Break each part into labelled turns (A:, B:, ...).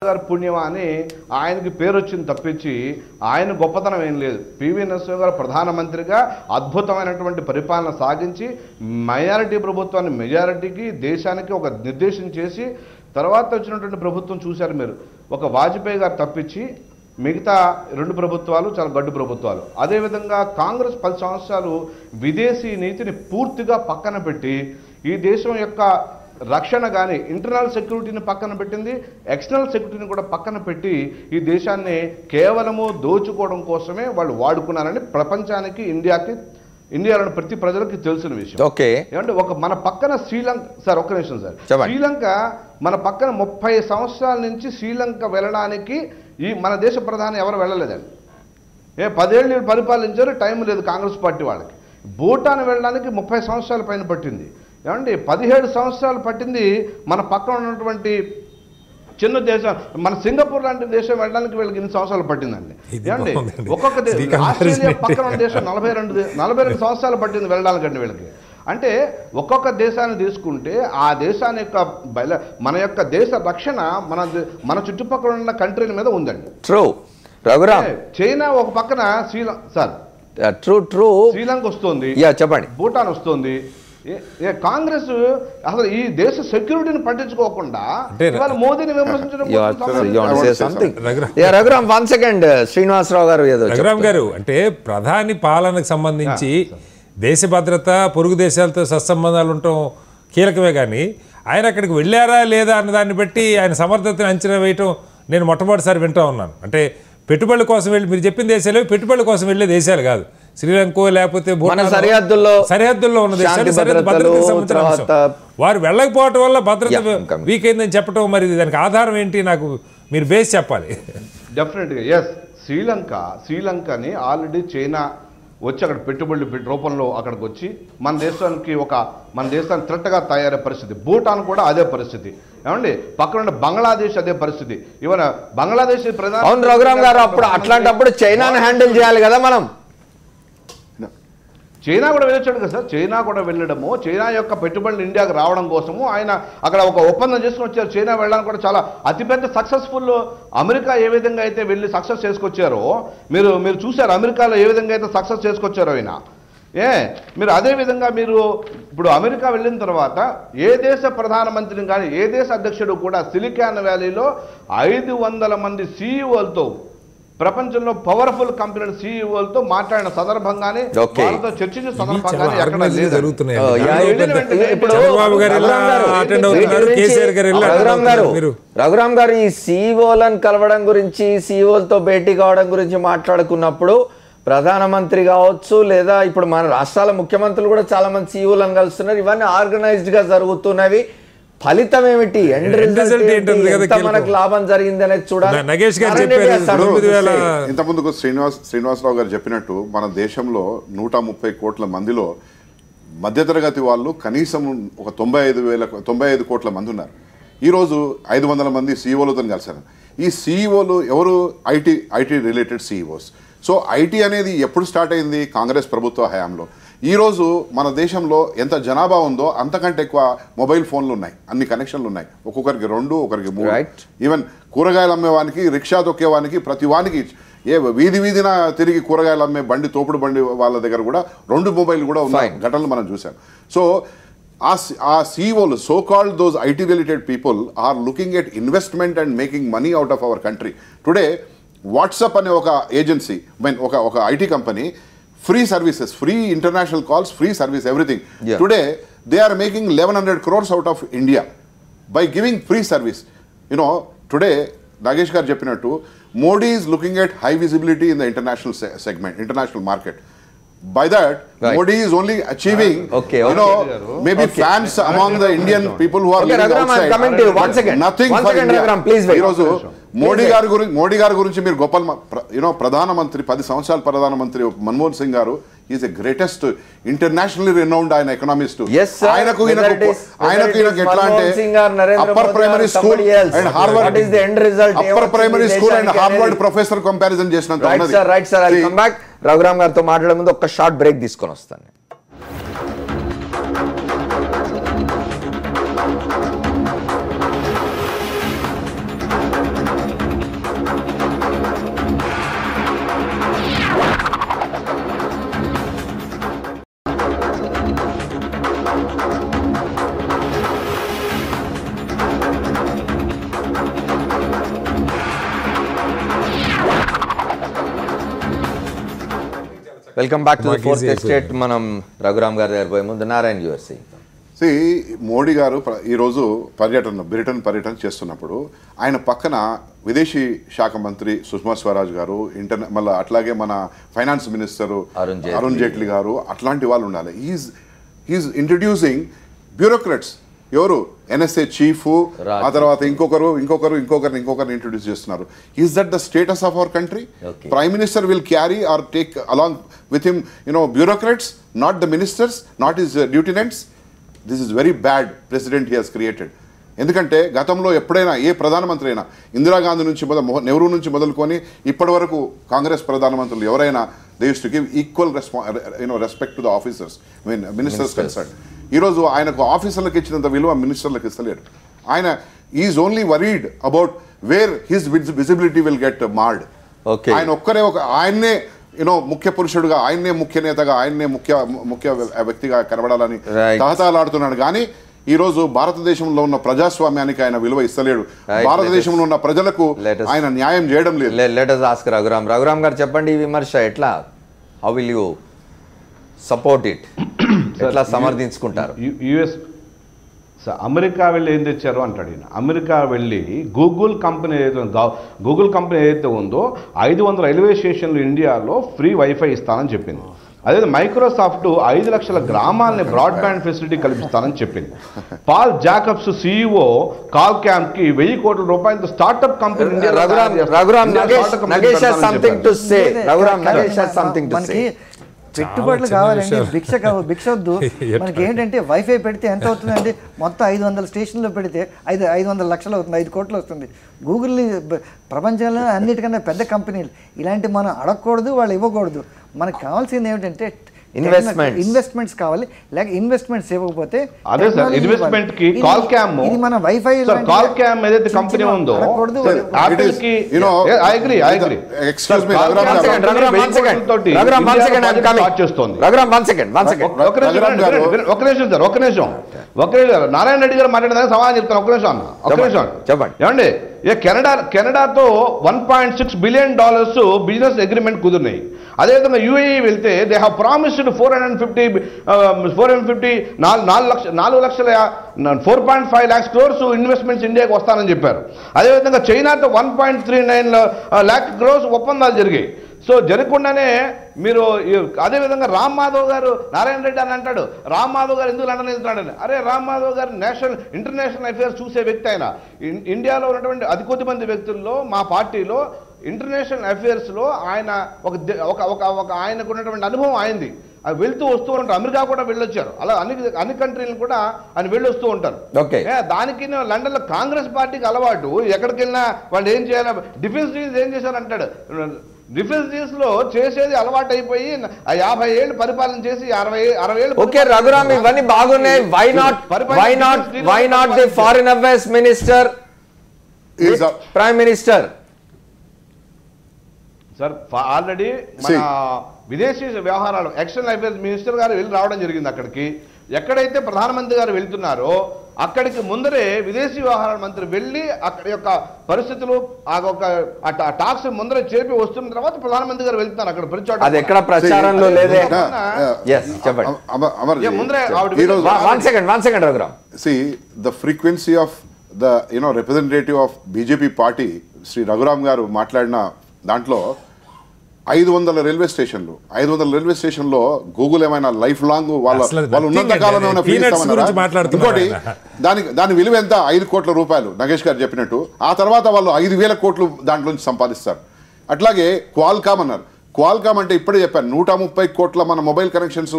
A: గారి పుణ్యమా అని ఆయనకి పేరు వచ్చింది తప్పించి ఆయన గొప్పతనం ఏం లేదు. పివి నరసింహ గారు ప్రధానమంత్రిగా అద్భుతమైనటువంటి పరిపాలన సాగించి మైనారిటీ ప్రభుత్వాన్ని మెజారిటీకి దేశానికి ఒక నిర్దేశం చేసి తర్వాత వచ్చినటువంటి ప్రభుత్వం చూశారు మీరు. ఒక వాజ్పేయి గారు తప్పించి మిగతా 2 ప్రభుత్వాలు చాలా గడ్డు ప్రభుత్వాలు. అదేవిధంగా కాంగ్రెస్ 10 సంవత్సరాలు విదేశీ నీతిని పూర్తిగా పక్కన పెట్టి ఈ దేశం యొక్క రక్షణ కానీ ఇంటర్నల్ సెక్యూరిటీని పక్కన పెట్టింది, ఎక్స్టర్నల్ సెక్యూరిటీని కూడా పక్కన పెట్టి ఈ దేశాన్ని కేవలము దోచుకోవడం కోసమే వాళ్ళు వాడుకున్నారని ప్రపంచానికి ఇండియాలోని ప్రతి ప్రజలకి తెలిసిన విషయం.
B: ఓకే,
A: ఏమంటే మన పక్కన శ్రీలంక సార్, ఒక్క నిమిషం సార్, శ్రీలంక మన పక్కన 30 సంవత్సరాల నుంచి శ్రీలంక వెళ్ళడానికి మన దేశ ప్రధాని ఎవరు వెళ్ళలేదండి. 10 ఏళ్ళు పరిపాలించారు, టైం లేదు కాంగ్రెస్ పార్టీ వాళ్ళకి. భూటాన్ వెళ్ళడానికి 30 సంవత్సరాల పైన పట్టింది. ఏమండి 17 సంవత్సరాలు పట్టింది మన పక్కన ఉన్నటువంటి చిన్న దేశం, మన సింగపూర్ లాంటి దేశం వెళ్ళడానికి వీళ్ళకి 8 సంవత్సరాలు పట్టిందండి. ఏమండి ఒక్కొక్క ఆస్ట్రేలియా పక్కన ఉన్న దేశం 42 సంవత్సరాలు పట్టింది వెళ్ళడానికండి వీళ్ళకి. అంటే ఒక్కొక్క దేశాన్ని తీసుకుంటే ఆ దేశాన్ని యొక్క మన యొక్క దేశ రక్షణ మన చుట్టుపక్కల ఉన్న కంట్రీల మీద ఉందండి.
B: ట్రూ రఘురామ్,
A: చైనా ఒక పక్కన శ్రీలంక వస్తుంది,
B: చెప్పండి,
A: భూటాన్ వస్తుంది. కాంగ్రెస్ అసలు ఈ దేశ సెక్యూరిటీని పట్టించుకోకుండా ఇవాళ మోదీని విమర్శించడం.
B: రఘురామ్, 1 సెకండ్, శ్రీనివాసరావు గారు
C: రఘురామ్ గారు, అంటే ప్రధాని పాలనకు సంబంధించి దేశ భద్రత, పొరుగు దేశాలతో సత్సంబంధాలు ఉండటం కీలకమే, కానీ ఆయన అక్కడికి వెళ్ళారా లేదా అన్న దాన్ని బట్టి ఆయన సమర్థతను అంచనా వేయటం నేను మొట్టమొదటిసారి వింటా ఉన్నాను. అంటే పెట్టుబడుల కోసం వెళ్ళి, మీరు చెప్పిన దేశాలు పెట్టుబడుల కోసం వెళ్ళే దేశాలు కాదు, శ్రీలంక లేకపోతే సరిహద్దుల్లో ఉన్న దేశాలు భద్రతకు సంబంధించిన అంశం. వారు వెళ్ళకపోవటం వల్ల భద్రత వీక్ అయిందని చెప్పడం, మరి దానికి ఆధారం ఏంటి నాకు మీరు బేస్ చెప్పాలి.
A: డెఫినెట్గా ఎస్, శ్రీలంకని ఆల్రెడీ చైనా వచ్చి అక్కడ పెట్టుబడులు రూపంలో అక్కడికి వచ్చి మన దేశానికి థ్రెట్గా తయారయ్యే పరిస్థితి. భూటాన్ కూడా అదే పరిస్థితి. ఏమండి పక్కన ఉన్న బంగ్లాదేశ్ అదే పరిస్థితి. ఇవాళ బంగ్లాదేశ్
B: ప్రధాని రఘురామ్ గారు, అప్పుడు అట్లాంటప్పుడు చైనాని హ్యాండిల్ చేయాలి కదా మనం.
A: చైనా కూడా వెళ్ళొచ్చాడు కదా సార్. చైనా కూడా వెళ్ళడము, చైనా యొక్క పెట్టుబడులు ఇండియాకి రావడం కోసము ఆయన అక్కడ ఒక ఒప్పందం చేసుకుని వచ్చారు. చైనా వెళ్ళడానికి కూడా చాలా అతిపెద్ద సక్సెస్ఫుల్. అమెరికా ఏ విధంగా అయితే వెళ్ళి సక్సెస్ చేసుకొచ్చారో మీరు చూశారు, అమెరికాలో ఏ విధంగా అయితే సక్సెస్ చేసుకొచ్చారో ఆయన. మీరు అదేవిధంగా మీరు ఇప్పుడు అమెరికా వెళ్ళిన తర్వాత ఏ దేశ ప్రధానమంత్రిని కానీ ఏ దేశ అధ్యక్షుడు కూడా సిలికాన్ వ్యాలీలో 500 మంది సీఈఓలతో, ప్రపంచంలో పవర్ఫుల్ కంపెనీల సీఈఓలతో మాట్లాడిన సందర్భంగానే, వాళ్ళతో చర్చించిన సందర్భంగానే ఎక్కడ లేదు.
B: రఘురామ్ గారు, ఈ సీఈఓలను కలవడం గురించి, సీఈఓలతో భేటీ కావడం గురించి మాట్లాడుకున్నప్పుడు ప్రధానమంత్రి కావచ్చు, లేదా ఇప్పుడు మన రాష్ట్రాల ముఖ్యమంత్రులు కూడా చాలా మంది సీఈఓలను కలుస్తున్నారు. ఇవన్నీ ఆర్గనైజ్డ్ గా జరుగుతున్నవి. ఫలితం ఏమిటి, మనకు లాభం జరిగింది అనేది చూడాలి.
D: ఇంతకుముందుకు శ్రీనివాసరావు గారు చెప్పినట్టు మన దేశంలో 130 కోట్ల మందిలో మధ్యతరగతి వాళ్ళు కనీసం ఒక 95 కోట్ల మంది ఉన్నారు. ఈరోజు 500 మంది సీఈఓలతో కలిసారు. ఈ సీఈఓలు ఎవరు? IT related CEOs. So IT అనేది ఎప్పుడు స్టార్ట్ అయింది? కాంగ్రెస్ ప్రభుత్వ హయాంలో. ఈరోజు మన దేశంలో ఎంత జనాభా ఉందో అంతకంటే ఎక్కువ మొబైల్ ఫోన్లు ఉన్నాయి, అన్ని కనెక్షన్లు ఉన్నాయి. ఒక్కొక్కరికి 2, ఒకరికి 3. ఈవెన్ కూరగాయలు అమ్మేవానికి, రిక్షా తొక్కేవానికి, ప్రతి వానికి, వీధిన తిరిగి కూరగాయలు అమ్మే తోపుడు బండి వాళ్ళ దగ్గర కూడా 2 మొబైల్ కూడా ఉన్నాయి ఘటనలు మనం చూసాం. సో ఆ సీఈఓలు, so called those IT related people are looking at investment and making money out of our country. Today WhatsApp అనే ఒక ఏజెన్సీ, ఒక IT company, free services, free international calls, free service, everything. Today they are making 1100 crores out of India by giving free service. You know, today Nagesh garu cheppinattu, Modi is looking at high visibility in the international segment, international market. By that, Modi is only achieving, maybe fans among the Indian people who are living outside. Nothing for India. Please wait. Modi గారి గురించి మీరు గొప్ప ప్రధానమంత్రి 10 సంవత్సరాల ప్రధానమంత్రి మన్మోహన్ సింగ్ గారు is a greatest internationally renowned ఆయన economist. ఆయనకు ఎట్లా అంటే upper primary school and Harvard professor comparison చేసినంత.
B: రఘురామ్ గారితో మాట్లాడే ముందు ఒక షార్ట్ బ్రేక్ తీసుకొని వస్తాను. Welcome back to the fourth estate. మనం రఘురామ్ గారి దగ్గర పోయే ముందు నారాయణ యూఎస్సీ
D: మోడీ గారు ఈరోజు బ్రిటన్ పర్యటన చేస్తున్నప్పుడు ఆయన పక్కన విదేశీ శాఖ మంత్రి సుష్మా స్వరాజ్ గారు, మళ్ళీ అట్లాగే మన ఫైనాన్స్ మినిస్టర్ అరుణ్ జైట్లీ గారు, అట్లాంటి వాళ్ళు ఉండాలి. He is introducing bureaucrats. ఎవరు? ఎన్ఎస్ఏ చీఫ్, ఆ తర్వాత ఇంకొకరిని ఇంట్రడ్యూస్ చేస్తున్నారు. Is that the status of our country? Prime minister will carry or take along with him bureaucrats, not the ministers, not his lieutenants. This is very bad precedent he has created. ఎందుకంటే గతంలో ఎప్పుడైనా ఏ ప్రధానమంత్రి అయినా, ఇందిరాగాంధీ నుంచి నెహ్రూ నుంచి మొదలుకొని ఇప్పటి వరకు కాంగ్రెస్ ప్రధానమంత్రులు ఎవరైనా they use to give equal respect to the officers, ministers concern. ఈరోజు ఆయనకు ఆఫీసర్లకు ఇచ్చినంత విలువ మినిస్టర్లకు ఇస్తలేరు. ఆయన is only worried about where his visibility will get marred. ఆయన ఆయన్నే ముఖ్య పురుషుడుగా, ఆయన్నే ముఖ్య నేతగా, ఆయన్నే ముఖ్య వ్యక్తిగా కనబడాలని తహతలాడుతున్నాడు. కానీ ఈ రోజు భారతదేశంలో ఉన్న ప్రజాస్వామ్యానికి ఆయన విలువ ఇస్తలేడు. భారతదేశంలో ఉన్న ప్రజలకు ఆయన న్యాయం చేయడం లేదు.
B: లెట్ us ask రఘురామ్ గారు చెప్పండి, ఈ విమర్శ ఎట్లా, how will you support it, ఎట్లా సమర్థించుకుంటారు?
A: అమెరికా వెళ్ళి ఏం తెచ్చారు అంటాడు ఈయన. అమెరికా వెళ్ళి గూగుల్ కంపెనీ ఏదైతే ఉందో 500 రైల్వే స్టేషన్లు ఇండియాలో ఫ్రీ వైఫై ఇస్తానని చెప్పింది. అదే మైక్రోసాఫ్ట్ 5 లక్షల గ్రామాలని బ్రాడ్బ్యాండ్ ఫెసిలిటీ కల్పిస్తానని చెప్పింది. పాల్ జాకబ్స్ CEO కాల్కామ్ కి 1000 కోట్ల రూపాయలతో స్టార్ట్అప్ కంపెనీ
E: పెట్టుబడులు కావాలండి, భిక్ష వద్దు. మనకి ఏంటంటే వైఫై పెడితే ఎంత అవుతుందండి? మొత్తం 500 స్టేషన్లో పెడితే 500 లక్షలు అవుతుంది, 5 కోట్లు వస్తుంది. గూగుల్ని ప్రపంచంలో అన్నిటికన్నా పెద్ద కంపెనీలు. ఇలాంటి మనం అడగకూడదు, వాళ్ళు ఇవ్వకూడదు. మనకు కావాల్సింది ఏమిటంటే ఇన్వెస్ట్మెంట్స్ కావాలి. లేక ఇన్వెస్ట్మెంట్స్ ఇవ్వకపోతే
A: అదే సార్ ఇన్వెస్ట్మెంట్ కి కాల్కామ్,
E: ఇది మన వైఫై
A: కాల్కామ్ ఏదైతే కంపెనీ ఉందో యాపిల్ కి ఐ అగ్రీ
D: ఎక్స్క్యూజ్ మీ
A: ఒక నిమిషం నారాయణ రెడ్డి గారు మాట్లాడేదానికి సమాధానం చెప్తాను. ఒక నిమిషం
B: చెప్పండి.
A: ఏమండి, కెనడాతో $1.6 బిలియన్ బిజినెస్ అగ్రిమెంట్ కుదిరినాయి. అదేవిధంగా UAE వెళ్తే they have promised 4.5 lakhs crores investments ఇండియాకి వస్తానని చెప్పారు. అదేవిధంగా చైనాతో 1.39 lakh crores ఒప్పందాలు జరిగాయి. సో జరగకుండానే మీరు అదేవిధంగా రామ్ మాధవ్ గారు నారాయణ రెడ్డి అని అంటాడు. రామ్ మాధవ్ గారు ఎందుకు లండన్ వెళ్తున్నాడని? అరే రామ్ మాధవ్ గారు ఇంటర్నేషనల్ అఫేర్స్ చూసే వ్యక్తి. ఆయన ఇండియాలో ఉన్నటువంటి అతి కొద్ది మంది వ్యక్తుల్లో మా పార్టీలో ఇంటర్నేషనల్ అఫేర్స్లో ఆయన ఆయనకు ఉన్నటువంటి అనుభవం అయింది. అవి వెళ్తూ వస్తూ ఉంటారు. అమెరికా కూడా వెళ్ళొచ్చారు. అలా అన్ని కంట్రీలను కూడా ఆయన వెళ్ళి వస్తూ ఉంటారు. దానికి లండన్లో కాంగ్రెస్ పార్టీకి అలవాటు. ఎక్కడికి వెళ్ళినా వాళ్ళు ఏం చేయాలి, డిఫెన్స్ డీల్స్ ఏం చేశారు అంటాడు. డిఫెన్స్ డీల్స్ లో చేసేది అలవాటు అయిపోయి 50 ఏళ్ళు పరిపాలన చేసి 60 ఏళ్ళు.
B: ఓకే రఘురామ్, ఇవన్నీ బాగున్నాయి. Why not the foreign affairs minister, prime minister?
A: Sir already మన విదేశీ వ్యవహారాలు ఎక్స్టర్నల్ అఫైర్స్ మినిస్టర్ గారు వెళ్ళి రావడం జరిగింది అక్కడికి. ఎక్కడైతే ప్రధానమంత్రి గారు వెళ్తున్నారో అక్కడికి ముందరే విదేశీ వ్యవహారాల మంత్రి వెళ్ళి అక్కడి యొక్క పరిస్థితులు ఆ టాక్స్ ముందరే చేపి వస్తున్న తర్వాత ప్రధానమంత్రి గారు వెళ్తున్నారు అక్కడ ప్రతి చోట.
B: అది ఎక్కడ ప్రచారంలో లేదే.
D: See, the frequency of the representative of BJP party Shri Raghuram గారు మాట్లాడిన దాంట్లో 500 రైల్వే స్టేషన్లో గూగుల్ ఏమైనా లైఫ్ లాంగ్ వాళ్ళ ఉన్నంత కాలం ఇంకోటి దాని విలువ ఎంత? 5 కోట్ల రూపాయలు నగేష్ గారు చెప్పినట్టు. ఆ తర్వాత వాళ్ళు 5,000 కోట్లు దాంట్లో నుంచి సంపాదిస్తారు. అట్లాగే క్వాల్కామ్ అన్నారు. క్వాల్కామ్ అంటే ఇప్పుడే చెప్పాను 130 కోట్ల మన మొబైల్ కనెక్షన్స్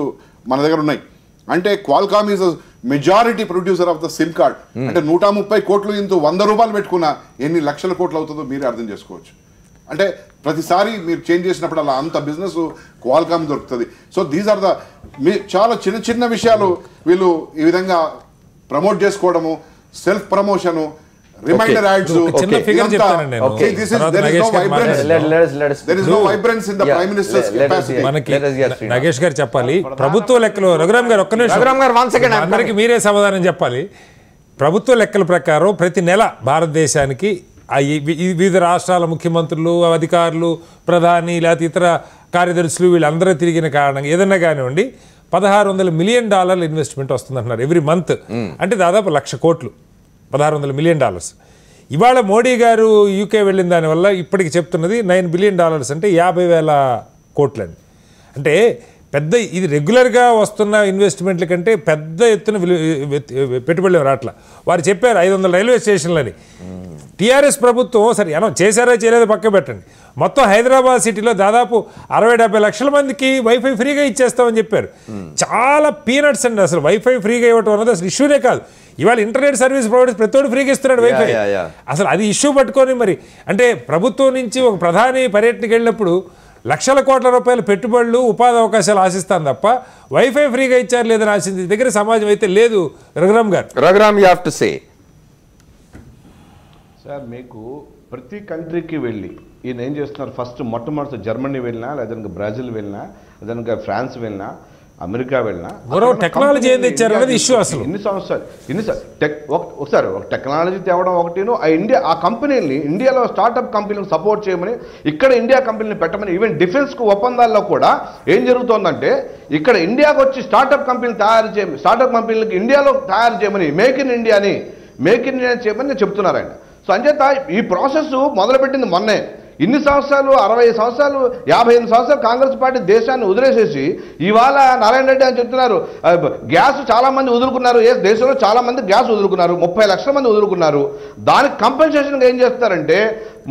D: మన దగ్గర ఉన్నాయి. అంటే Qualcomm is majority producer of the SIM card. అంటే 130 కోట్లు ఇంటూ 100 రూపాయలు పెట్టుకున్నా ఎన్ని లక్షల కోట్లు అవుతుందో మీరే అర్థం చేసుకోవచ్చు. అంటే ప్రతిసారి మీరు చేంజ్ చేసినప్పుడు అలా అంత బిజినెస్ క్వాల్కామ్ దొరుకుతుంది. సో దీస్ ఆర్ ద చాలా చిన్న విషయాలు వీళ్ళు ఈ విధంగా ప్రమోట్ చేసుకోవడము, self promotion, reminder ads.
C: Nagesh garu చెప్పాలి ప్రభుత్వ లెక్కలు. రఘురామ్ గారు ఒక్క నిమిషం, అందరికి మీరే సమాధానం చెప్పాలి. ప్రభుత్వ లెక్కల ప్రకారం ప్రతి నెల భారతదేశానికి వివిధ రాష్ట్రాల ముఖ్యమంత్రులు, అధికారులు, ప్రధాని లేకపోతే ఇతర కార్యదర్శులు వీళ్ళందరూ తిరిగిన కారణంగా ఏదన్నా కానివ్వండి $1,600 మిలియన్ ఇన్వెస్ట్మెంట్ వస్తుందంటున్నారు ఎవ్రీ మంత్. అంటే దాదాపు 1,00,000 కోట్లు, $1,600 మిలియన్. ఇవాళ మోడీ గారు యూకే వెళ్ళిన దానివల్ల ఇప్పటికి చెప్తున్నది $9 బిలియన్ అంటే 50,000 కోట్లని. అంటే పెద్ద ఇది రెగ్యులర్గా వస్తున్న ఇన్వెస్ట్మెంట్ల కంటే పెద్ద ఎత్తున పెట్టుబడులు రాట్ల. వారు చెప్పారు 500 రైల్వే స్టేషన్లని. టీఆర్ఎస్ ప్రభుత్వం సరే చేశారో చేయలేదో పక్క పెట్టండి, మొత్తం హైదరాబాద్ సిటీలో దాదాపు 60-70 లక్షల మందికి వైఫై ఫ్రీగా ఇచ్చేస్తామని చెప్పారు. చాలా పీనట్స్ అండి. అసలు వైఫై ఫ్రీగా ఇవ్వటం అన్నది అసలు ఇష్యూనే కాదు. ఇవాళ ఇంటర్నెట్ సర్వీస్ ప్రొవైడర్స్ ప్రతివాడు ఫ్రీగా ఇస్తున్నాడు వైఫై. అసలు అది ఇష్యూ పట్టుకొని మరి అంటే ప్రభుత్వం నుంచి ఒక ప్రధాని పర్యటనకి వెళ్ళినప్పుడు లక్షల కోట్ల రూపాయల పెట్టుబడులు ఉపాధి అవకాశాలు ఆశిస్తాను తప్ప వైఫై ఫ్రీగా ఇచ్చారు లేదని ఆశించి దగ్గర సమాజం అయితే లేదు. రఘురామ్ గారు,
B: Raghuram, you have to say.
A: Sir మీకు ప్రతి కంట్రీకి వెళ్ళి ఈయన ఏం చేస్తున్నారు, ఫస్ట్ మొట్టమొదటి జర్మనీ వెళ్ళినా, లేదా బ్రెజిల్ వెళ్ళినా, లేదా ఫ్రాన్స్ వెళ్ళినా, అమెరికా వెళ్ళినా
C: టెక్నాలజీ ఏం తెచ్చారు అనేది ఇష్యూ. అసలు
A: ఒకసారి ఒక టెక్నాలజీ తేవడం ఒకటిను, ఆ కంపెనీని ఇండియాలో స్టార్ట్అప్ కంపెనీలకు సపోర్ట్ చేయమని, ఇక్కడ ఇండియా కంపెనీని పెట్టమని, ఈవెన్ డిఫెన్స్కు ఒప్పందాల్లో కూడా ఏం జరుగుతోందంటే ఇక్కడ ఇండియాకు వచ్చి స్టార్ట్అప్ కంపెనీలకి ఇండియాలో తయారు చేయమని మేక్ ఇన్ ఇండియా చేయమని చెప్తున్నారు ఆయన. సో అంచేత ఈ ప్రాసెస్ మొదలుపెట్టింది మొన్నే. ఇన్ని సంవత్సరాలు 60 సంవత్సరాలు 55 సంవత్సరాలు కాంగ్రెస్ పార్టీ దేశాన్ని వదిలేసేసి ఇవాళ నారాయణ రెడ్డి అని చెప్తున్నారు గ్యాస్ చాలా మంది వదులుకున్నారు. దేశంలో చాలా మంది గ్యాస్ వదులుకున్నారు, 30 లక్షల మంది వదులుకున్నారు. దానికి కంపెన్సేషన్గా ఏం చేస్తారంటే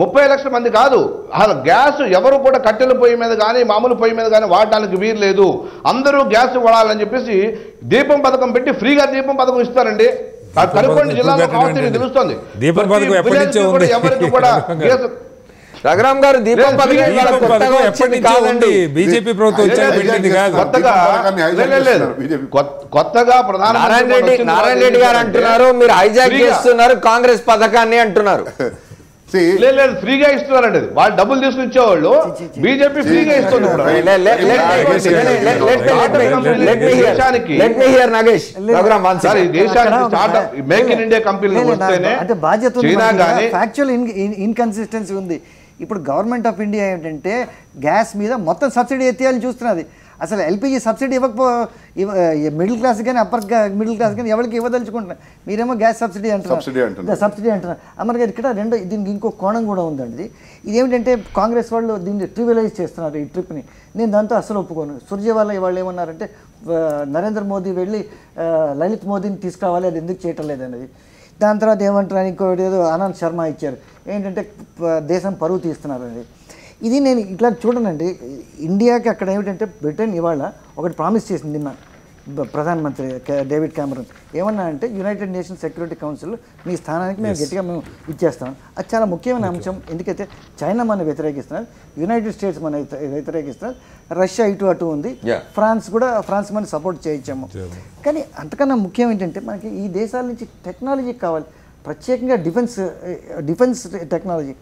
A: 30 లక్షల మంది కాదు, అసలు గ్యాస్ ఎవరు కూడా కట్టెల పొయ్యి మీద కానీ మామూలు పొయ్యి మీద కానీ వాడడానికి వీలు లేదు, అందరూ గ్యాస్ వాడాలని చెప్పేసి దీపం పథకం పెట్టి ఫ్రీగా దీపం పథకం ఇస్తారండి. కరికొండ జిల్లాలో కావచ్చు తెలుస్తుంది. ఎవరికి కూడా
B: రఘురామ్ గారు దీపం
C: బీజేపీ ప్రభుత్వం
A: కొత్తగా
B: నారాయణ రెడ్డి గారు అంటున్నారు మీరు హైజాక్ చేస్తున్నారు కాంగ్రెస్ పథకాన్ని అంటున్నారు.
A: లేదు ఫ్రీగా ఇస్తున్నారండి, వాళ్ళు డబ్బులు తీసుకుని ఇచ్చేవాళ్ళు, బీజేపీ ఫ్రీగా ఇస్తుంది. దేశానికి మేక్ ఇన్ ఇండియా కంపెనీలు వస్తేనే చైనా గానీ
E: ఫ్యాక్చువల్ ఇన్కన్సిస్టెన్సీ ఉంది. ఇప్పుడు గవర్నమెంట్ ఆఫ్ ఇండియా ఏంటంటే గ్యాస్ మీద మొత్తం సబ్సిడీ ఎత్తేయాలని చూస్తున్నది. అసలు ఎల్పిజి సబ్సిడీ మిడిల్ క్లాస్ కానీ అప్పర్ మిడిల్ క్లాస్ కానీ ఎవరికి ఇవ్వదలుచుకుంటున్నారు. మీరేమో గ్యాస్ సబ్సిడీ అంటున్నారు. అమర్ గారు ఇక్కడ దీనికి ఇంకో కోణం కూడా ఉందండి. ఇదేమిటంటే కాంగ్రెస్ వాళ్ళు దీన్ని ట్రివిలైజ్ చేస్తున్నారు ఈ ట్రిప్ని. నేను దాంతో అసలు ఒప్పుకోను. సుర్జేవాలా వాళ్ళు ఏమన్నారంటే నరేంద్ర మోదీ వెళ్ళి లలిత్ మోదీని తీసుకురావాలి, అది ఎందుకు చేయటం లేదనేది. దాని తర్వాత ఏమంటారు, ఇంకోటి ఏదో ఆనంద్ శర్మ ఇచ్చారు, ఏంటంటే దేశం పరువు తీస్తున్నారు అనేది. ఇది నేను ఇట్లా చూడనండి. ఇండియాకి అక్కడ ఏమిటంటే బ్రిటన్ ఇవాళ ఒకటి ప్రామిస్ చేసింది నిన్న ప్రధానమంత్రి డేవిడ్ క్యామరన్. ఏమన్నా అంటే యునైటెడ్ నేషన్స్ సెక్యూరిటీ కౌన్సిల్ మీ స్థానానికి మేము గట్టిగా మేము ఇచ్చేస్తాం. అది చాలా ముఖ్యమైన అంశం. ఎందుకైతే చైనా మనం వ్యతిరేకిస్తున్నారు, యునైటెడ్ స్టేట్స్ మనం వ్యతిరేకిస్తున్నారు, రష్యా ఇటు అటు ఉంది, ఫ్రాన్స్ మనం సపోర్ట్ చేయించాము. కానీ అంతకన్నా ముఖ్యం ఏంటంటే మనకి ఈ దేశాల నుంచి టెక్నాలజీ కావాలి, ప్రత్యేకంగా డిఫెన్స్ టెక్నాలజీ.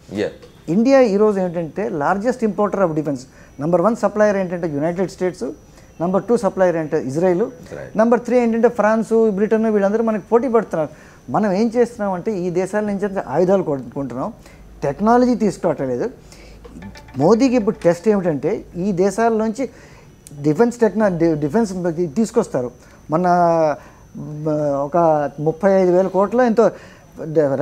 E: ఇండియా ఈరోజు ఏంటంటే largest importer of defence. Number 1 supplier ఏంటంటే యునైటెడ్ స్టేట్స్, నెంబర్ 2 సప్లయర్ అంటే ఇజ్రాయిల్, నెంబర్ 3 ఏంటంటే ఫ్రాన్సు, బ్రిటన్, వీళ్ళందరూ మనకి పోటీ పడుతున్నారు. మనం ఏం చేస్తున్నాం అంటే ఈ దేశాల నుంచి ఆయుధాలు కొంటున్నాం, టెక్నాలజీ తీసుకురావట్లేదు. మోదీకి ఇప్పుడు టెస్ట్ ఏమిటంటే ఈ దేశాల నుంచి డిఫెన్స్ తీసుకొస్తారు. మొన్న ఒక 35,000 కోట్ల ఎంతో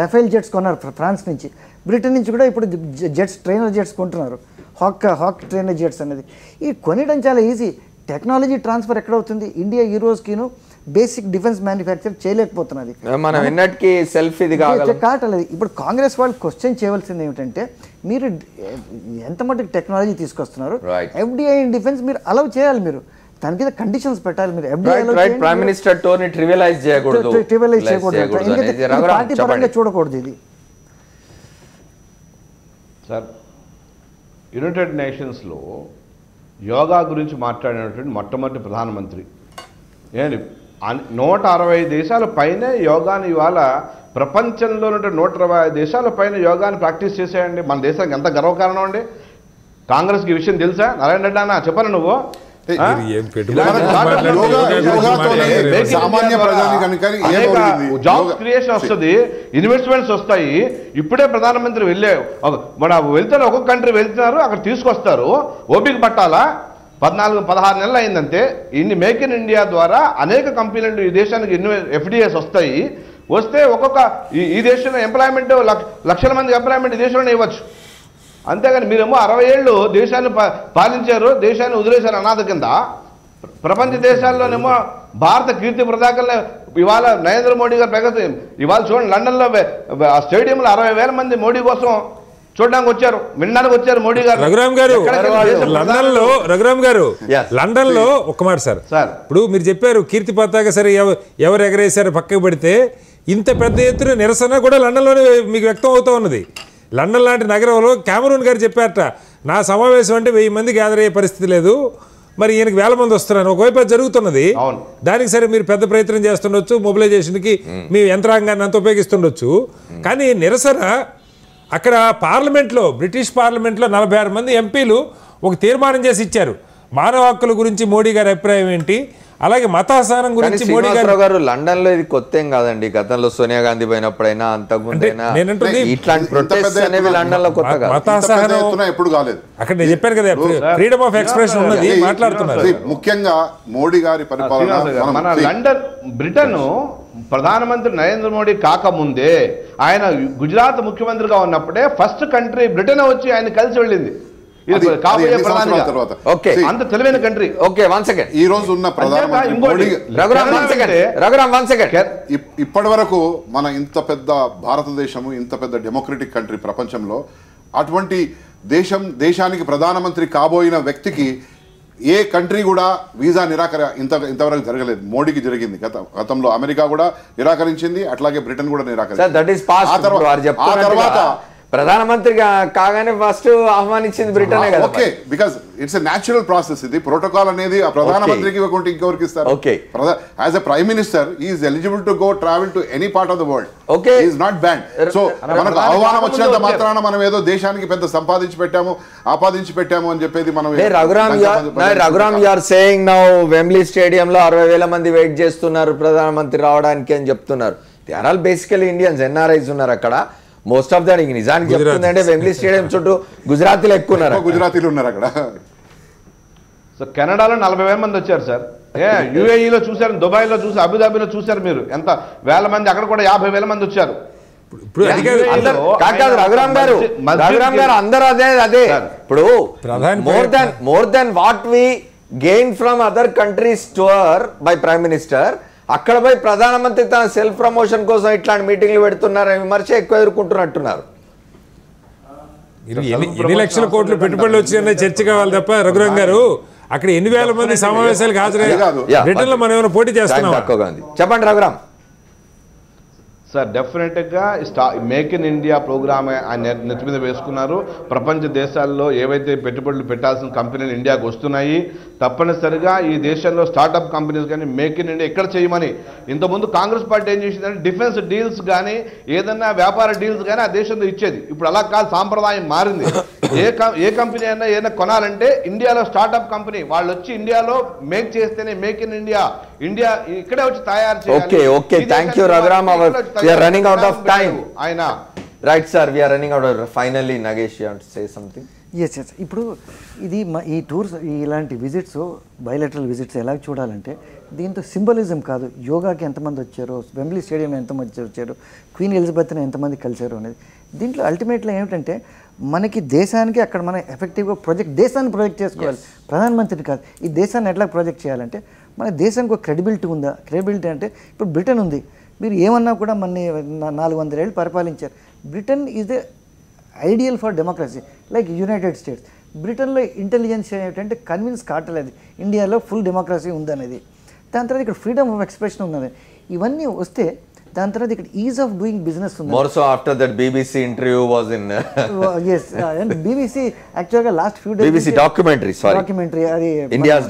E: రఫేల్ జెట్స్ కొన్నారు ఫ్రాన్స్ నుంచి. బ్రిటన్ నుంచి కూడా ఇప్పుడు ట్రైనర్ జెట్స్ కొంటున్నారు, హాక్ ట్రైనర్ జెట్స్ అనేది. ఈ కొనడం చాలా ఈజీ. టెక్నాలజీ ట్రాన్స్ఫర్ ఎక్కడవుతుంది? ఇండియా ఈ రోజుకిను బేసిక్ డిఫెన్స్ మ్యానుఫ్యాక్చర్ చేయలేకపోతున్నది, కావట్లేదు. ఇప్పుడు కాంగ్రెస్ వాళ్ళు క్వశ్చన్ చేయవలసింది ఏమిటంటే మీరు ఎంత మటుకు టెక్నాలజీ తీసుకొస్తున్నారు, ఎఫ్డిఐ ఇన్ డిఫెన్స్ మీరు అలౌ చేయాలి, మీరు దాని మీద కండిషన్స్ పెట్టాలి. మీరు
B: ప్రైమ్ మినిస్టర్ టోర్ని ట్రివిలైజ్ చేయకూడదు,
E: పార్టీ పరంగా చూడకూడదు ఇది.
A: సార్ యునైటెడ్ నేషన్స్లో యోగా గురించి మాట్లాడినటువంటి మొట్టమొదటి ప్రధానమంత్రి ఏంటి, 160 దేశాల పైనే యోగాని ఇవాళ ప్రపంచంలో 120 దేశాల పైన యోగాని ప్రాక్టీస్ చేసేయండి. మన దేశానికి ఎంత గర్వకారణం అండి. కాంగ్రెస్కి ఈ విషయం తెలుసా? నారాయణ రెడ్డి అన్న చెప్పను నువ్వు
C: ఏం పెట్టుబడి
D: సామాన్య ప్రజానికానికి ఏం జరిగింది?
A: జాబ్ క్రియేషన్ వస్తుంది, ఇన్వెస్ట్మెంట్స్ వస్తాయి. ఇప్పుడే ప్రధానమంత్రి మన వెళ్తారు, ఒక్కొక్క కంట్రీ వెళ్తున్నారు, అక్కడ తీసుకొస్తారు. ఓపిక పట్టాలా? 14-16 నెలలు అయిందంటే ఇన్ని మేక్ ఇన్ ఇండియా ద్వారా అనేక కంపెనీలు ఈ దేశానికి FDIs వస్తాయి. వస్తే ఒక్కొక్క ఈ దేశంలో ఎంప్లాయ్మెంట్ లక్షల మంది ఎంప్లాయ్మెంట్ ఈ దేశంలోనే ఇవ్వచ్చు. అంతేగాని మీరేమో 60 ఏళ్ళు దేశాన్ని పాలించారు, దేశాన్ని వదిలేశారు అనాథ కింద. ప్రపంచ దేశాల్లోనేమో భారత కీర్తి ప్రదాకల్ని ఇవాళ నరేంద్ర మోడీ గారు ప్రగతి ఇవాళ చూడండి, లండన్లో స్టేడియంలో 60,000 మంది మోడీ కోసం చూడడానికి వచ్చారు, వినడానికి వచ్చారు మోడీ గారు.
C: రఘురామ్ గారు లండన్ లో ఒక్క మాట సార్, ఇప్పుడు మీరు చెప్పారు కీర్తి పతాక సరే ఎవరు ఎగరేశారు పక్కకు పెడితే, ఇంత పెద్ద ఎత్తున నిరసన కూడా లండన్లోనే మీకు వ్యక్తం అవుతూ ఉన్నది. లండన్ లాంటి నగరంలో క్యామరూన్ గారు చెప్పారట, నా సమావేశం అంటే 1000 మంది గ్యాదర్ అయ్యే పరిస్థితి లేదు, మరి ఈయనకి 1000 మంది వస్తున్నారు. ఒకవైపు అది జరుగుతున్నది, దానికి సరే మీరు పెద్ద ప్రయత్నం చేస్తుండొచ్చు, మొబిలైజేషన్కి మీ యంత్రాంగాన్ని అంత ఉపయోగిస్తుండొచ్చు. కానీ నిరసన అక్కడ పార్లమెంట్లో, బ్రిటిష్ పార్లమెంట్లో 46 మంది ఎంపీలు ఒక తీర్మానం చేసి ఇచ్చారు. మానవ హక్కుల గురించి మోడీ గారి అభిప్రాయం ఏంటి, అలాగే మతాసహనం గురించి మోడీ
B: గారు లండన్ లో ఇది కొత్త ఏం కాదండి. గతంలో సోనియా గాంధీ పోయినప్పుడైనా అంతకుముందైనా ఇట్లాంటి ప్రొటెస్ట్ అనేవి లండన్ లో కొత్త కాదు.
C: మతాసహనం
D: ఎప్పుడు కాలేదు.
C: అక్కడ నేను చెప్పాను కదా, ఫ్రీడమ్ ఆఫ్ ఎక్స్ప్రెషన్ ఉన్నది, మాట్లాడుతున్నారు.
D: ముఖ్యంగా మోడీ గారి పరిపాలన
A: మన లండన్ బ్రిటన్ ప్రధానమంత్రి నరేంద్ర మోడీ కాకముందే ఆయన గుజరాత్ ముఖ్యమంత్రిగా ఉన్నప్పుడే ఫస్ట్ కంట్రీ బ్రిటన్ వచ్చి ఆయన కలిసి వెళ్ళింది. అంత తెలివైన కంట్రీ.
D: ఈ రోజు ఉన్న ప్రధానమంత్రి ఇప్పటి వరకు మన ఇంత పెద్ద భారతదేశము, ఇంత పెద్ద డెమోక్రటిక్ కంట్రీ ప్రపంచంలో, అటువంటి దేశానికి ప్రధానమంత్రి కాబోయిన వ్యక్తికి ఏ కంట్రీ కూడా వీసా ఇంతవరకు జరగలేదు. మోడీకి జరిగింది. గతంలో అమెరికా కూడా నిరాకరించింది, అట్లాగే బ్రిటన్ కూడా నిరాకరించింది.
B: ప్రధానమంత్రి కాగానే ఫస్ట్ ఆహ్వానించింది బ్రిటనే కదా.
D: Okay, because it's a natural process. ఇది ప్రోటోకాల్ అనేది ఆ ప్రధానమంత్రికి ఇవ్వకుంటే ఇంకెవరికి ఇస్తారు?
B: Okay,
D: as a prime minister he is eligible to go travel to any part of the world.
B: Okay,
D: he is not ban. So మనకు ఆహ్వానం వచ్చినంత మాత్రాన మనం ఏదో దేశానికి పెద్ద సంపాదించి పెట్టాము, ఆపాదించి పెట్టాము అని చెప్పేది మనం.
B: Raghuram you are saying now Wembley స్టేడియంలో 60,000 మంది వెయిట్ చేస్తున్నారు ప్రధానమంత్రి రావడానికి అని చెప్తున్నారు. They are all basically Indians, NRIs ఉన్నారు అక్కడ. మోస్ట్ ఆఫ్ దట్ నిజానికి చెప్తుందంటే వెంబ్లీ స్టేడియం చుట్టూ గుజరాతీలు ఎక్కువ ఉన్నారు.
D: గుజరాతీలు ఉన్నారు అక్కడ.
A: సో కెనడాలో 40,000 మంది వచ్చారు సార్. UAEలో చూశారు, దుబాయ్లో చూసారు, అబుదాబిలో చూశారు మీరు ఎంత వేల మంది. అక్కడ కూడా 50,000 మంది వచ్చారు.
B: రఘురామ్ గారు అందరూ అదే ఇప్పుడు more then what we gain from other countries tour by prime minister, అక్కడ పోయి ప్రధానమంత్రి తన సెల్ఫ్ ప్రమోషన్ కోసం ఇట్లాంటి మీటింగ్లు పెడుతున్నారని విమర్శ ఎక్కువ ఎదుర్కొంటున్నట్టున్నారు.
C: ఎన్ని లక్షల కోట్లు పెట్టుబడులు వచ్చాయనే చర్చ కావాలి తప్ప రఘురామ్ గారు అక్కడ 8,000 మంది సమావేశాలకు హాజరయ్యారు. బ్రిటన్ లో మనం ఏమైనా పోటీ చేస్తున్నాం?
B: చెప్పండి రఘురామ్.
A: సార్ డెఫినెట్గా మేక్ ఇన్ ఇండియా ప్రోగ్రామ్ ఆయన నెత్తి మీద వేసుకున్నారు. ప్రపంచ దేశాల్లో ఏవైతే పెట్టుబడులు పెట్టాల్సిన కంపెనీలు ఇండియాకు వస్తున్నాయి. తప్పనిసరిగా ఈ దేశంలో స్టార్టప్ కంపెనీస్ కానీ మేక్ ఇన్ ఇండియా ఎక్కడ చేయమని ఇంతకుముందు కాంగ్రెస్ పార్టీ ఏం చేసిందంటే డిఫెన్స్ డీల్స్ కానీ ఏదన్నా వ్యాపార డీల్స్ కానీ ఆ దేశంలో ఇచ్చేది. ఇప్పుడు అలా కాదు, సాంప్రదాయం మారింది. ఏ కంపెనీ అయినా ఏదైనా కొనాలంటే ఇండియాలో స్టార్టప్ కంపెనీ వాళ్ళు వచ్చి ఇండియాలో మేక్ చేస్తేనే మేక్ ఇన్ ఇండియా, ఇండియా ఇక్కడే వచ్చి తయారు చేయాలి.
B: Okay, thank you Raghuram. We are running out of time. Right sir, we are running out of. Finally Nagesh, you want to say something?
E: Yes. ఇప్పుడు ఇది ఈ టూర్స్, ఇలాంటి విజిట్స్, బయోలెటరల్ విజిట్స్ ఎలా చూడాలంటే దీంతో సింబలిజం కాదు. యోగాకి ఎంతమంది వచ్చారు, వెంబ్లీ స్టేడియం ఎంతమంది వచ్చారు, క్వీన్ ఎలిజబెత్ని ఎంతమంది కలిశారు అనేది. దీంట్లో అల్టిమేట్లీ ఏమిటంటే మనకి దేశానికి అక్కడ మనం ఎఫెక్టివ్గా దేశాన్ని ప్రొజెక్ట్ చేసుకోవాలి, ప్రధానమంత్రిని కాదు. ఈ దేశాన్ని ఎట్లా ప్రొజెక్ట్ చేయాలంటే మన దేశానికి ఒక క్రెడిబిలిటీ ఉందా? క్రెడిబిలిటీ అంటే ఇప్పుడు బ్రిటన్ ఉంది, మీరు ఏమన్నా కూడా మన 400 ఏళ్ళు పరిపాలించారు. Britain is the ideal for democracy like United states. బ్రిటన్లో ఇంటెలిజెన్స్ ఏంటంటే కన్విన్స్ కావట్లేదు ఇండియాలో ఫుల్ డెమోక్రసీ ఉందనేది. దాని తర్వాత ఇక్కడ ఫ్రీడమ్ ఆఫ్ ఎక్స్ప్రెషన్ ఉన్నది. ఇవన్నీ వస్తే దాని తర్వాత ఇక్కడ ఈజ్ ఆఫ్ డూయింగ్ బిజినెస్ ఉంది.
B: More so after that BBC interview was in
E: yes, and BBC actually last few days
B: BBC documentary
E: అది
B: India's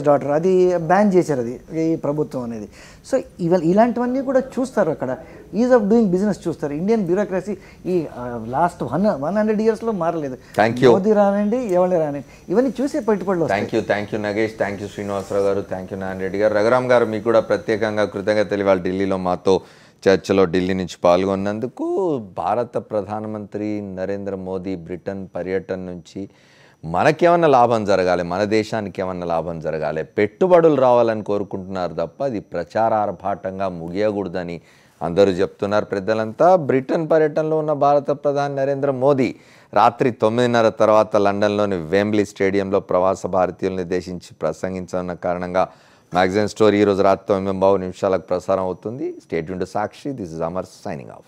B: daughter
E: అది బ్యాన్ చేశారు అది ఈ ప్రభుత్వం అనేది. సో ఇలాంటివన్నీ కూడా చూస్తారు అక్కడ. ఈజ్ ఆఫ్ డూయింగ్ బిజినెస్ చూస్తారు. ఇండియన్ బ్యూరోక్రసీ ఈ లాస్ట్ 100 yearsలో మారలేదు. మోదీ రానండి, ఎవరిని రానండి, ఇవన్నీ చూసే పెట్టుబడులు.
B: Thank you Nagesh, thank you Srinivasarao గారు, థ్యాంక్ యూ నారాయణ రెడ్డి గారు. రఘురామ్ గారు మీకు కూడా ప్రత్యేకంగా కృతజ్ఞతలు ఇవాళ ఢిల్లీలో మాతో చర్చలో ఢిల్లీ నుంచి పాల్గొన్నందుకు. భారత ప్రధానమంత్రి నరేంద్ర మోదీ బ్రిటన్ పర్యటన నుంచి మనకేమన్నా లాభం జరగాలి, మన దేశానికి ఏమన్నా లాభం జరగాలి, పెట్టుబడులు రావాలని కోరుకుంటున్నారు తప్ప అది ప్రచారార్భాటంగా ముగియకూడదని అందరూ చెప్తున్నారు పెద్దలంతా. బ్రిటన్ పర్యటనలో ఉన్న భారత ప్రధాని నరేంద్ర మోదీ రాత్రి 9:30 తర్వాత లండన్లోని వెంబ్లీ స్టేడియంలో ప్రవాస భారతీయులను ఉద్దేశించి ప్రసంగించనున్న కారణంగా మ్యాగజైన్ స్టోరీ ఈరోజు రాత్రి 9:15 ప్రసారం అవుతుంది. Stay tuned to Sakshi. This is Amar signing off.